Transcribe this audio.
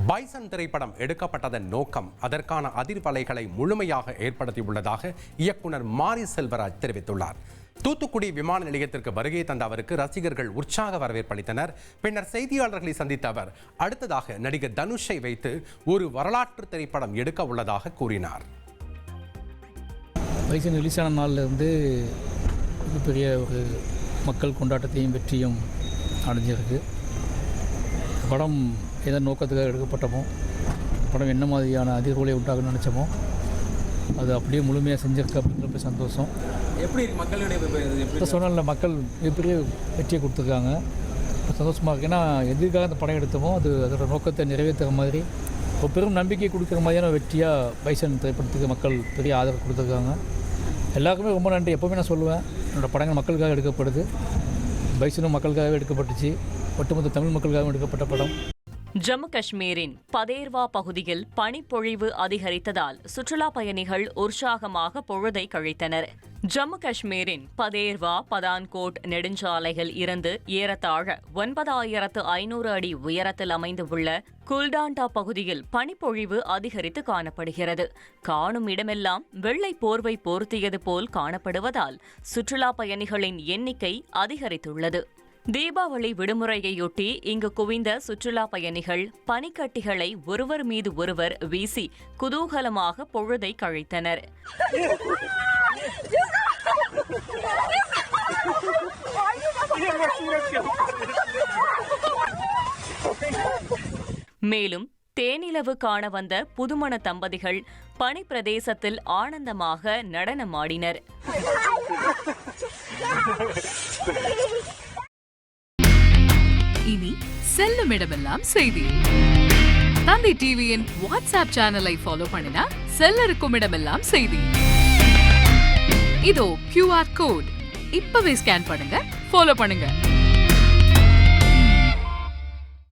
Bison திரைப்படம் எடுக்கப்பட்டதன் நோக்கம் அதற்கான அதிர்வலைகளை முழுமையாக ஏற்படுத்தியுள்ளதாக இயக்குனர் மாரி செல்வராஜ் தெரிவித்துள்ளார். தூத்துக்குடி விமான நிலையத்திற்கு வருகை தந்த அவருக்கு ரசிகர்கள் உற்சாக வரவேற்பளித்தனர். பின்னர் செய்தியாளர்களை சந்தித்த அவர் அடுத்ததாக நடிகர் தனுஷை வைத்து ஒரு வரலாற்று திரைப்படம் எடுக்க உள்ளதாக கூறினார். பைசன் ரிலீஸ் ஆன நாளிலிருந்து மிகப்பெரிய ஒரு மக்கள் கொண்டாட்டத்தையும் வெற்றியும் அடைஞ்சிருக்கு. படம் எந்த நோக்கத்துக்காக எடுக்கப்பட்டமோ, படம் என்ன மாதிரியான அதிர்வுகளை உண்டாகணும்னு நினச்சோமோ அது அப்படியே முழுமையாக செஞ்சிருக்கு அப்படிங்கிற சந்தோஷம். எப்படி மக்களுடைய சொன்னால மக்கள் மிகப்பெரிய வெற்றியை கொடுத்துருக்காங்க. சந்தோஷமாக இருக்குது. ஏன்னா எதுக்காக அந்த படம் எடுத்தோமோ அதோட நோக்கத்தை நிறைவேற்றுற மாதிரி ஒரு பெரும் நம்பிக்கை கொடுக்குற மாதிரியான வெற்றியாக பைசன் திரைப்படத்துக்கு மக்கள் பெரிய ஆதரவு கொடுத்துருக்காங்க. எல்லாருக்குமே ரொம்ப நன்றி. எப்போவுமே நான் சொல்லுவேன், என்னோடய படங்கள் மக்களுக்காக எடுக்கப்படுது. பைசனும் மக்களுக்காகவே எடுக்கப்பட்டுச்சு. ஒட்டுமொத்த தமிழ் மக்களுக்காக எடுக்கப்பட்ட படம். ஜம்மு காஷ்மீரின் பதேர்வா பகுதியில் பனிப்பொழிவு அதிகரித்ததால் சுற்றுலா பயணிகள் உற்சாகமாக பொழுதை கழித்தனர். ஜம்மு காஷ்மீரின் பதேர்வா பதான்கோட் நெடுஞ்சாலையில் இருந்து ஏறத்தாழ 9500 அடி உயரத்தில் அமைந்துள்ள குல்டாண்டா பகுதியில் பனிப்பொழிவு அதிகரித்து காணப்படுகிறது. காணும் இடமெல்லாம் வெள்ளை போர்வை போர்த்தியது போல் காணப்படுவதால் சுற்றுலா பயணிகளின் எண்ணிக்கை அதிகரித்துள்ளது. தீபாவளி விடுமுறையொட்டி இங்கு குவிந்த சுற்றுலா பயணிகள் பனிக்கட்டிகளை ஒருவர் மீது ஒருவர் வீசி குதூகலமாக பொழுதை கழித்தனர். மேலும் தேனிலவு காண வந்த புதுமண தம்பதிகள் பனி பிரதேசத்தில் ஆனந்தமாக நடனமாடினர். இனி செல்லும் இடமெல்லாம் செய்தி. தந்தை டிவியின் வாட்ஸ்அப் சேனலை ஃபாலோ பண்ணினா செல்ல இருக்கும் இடமெல்லாம் செய்தி. இதோ QR கோட் இப்பவே ஸ்கேன் பண்ணுங்க, ஃபாலோ பண்ணுங்க.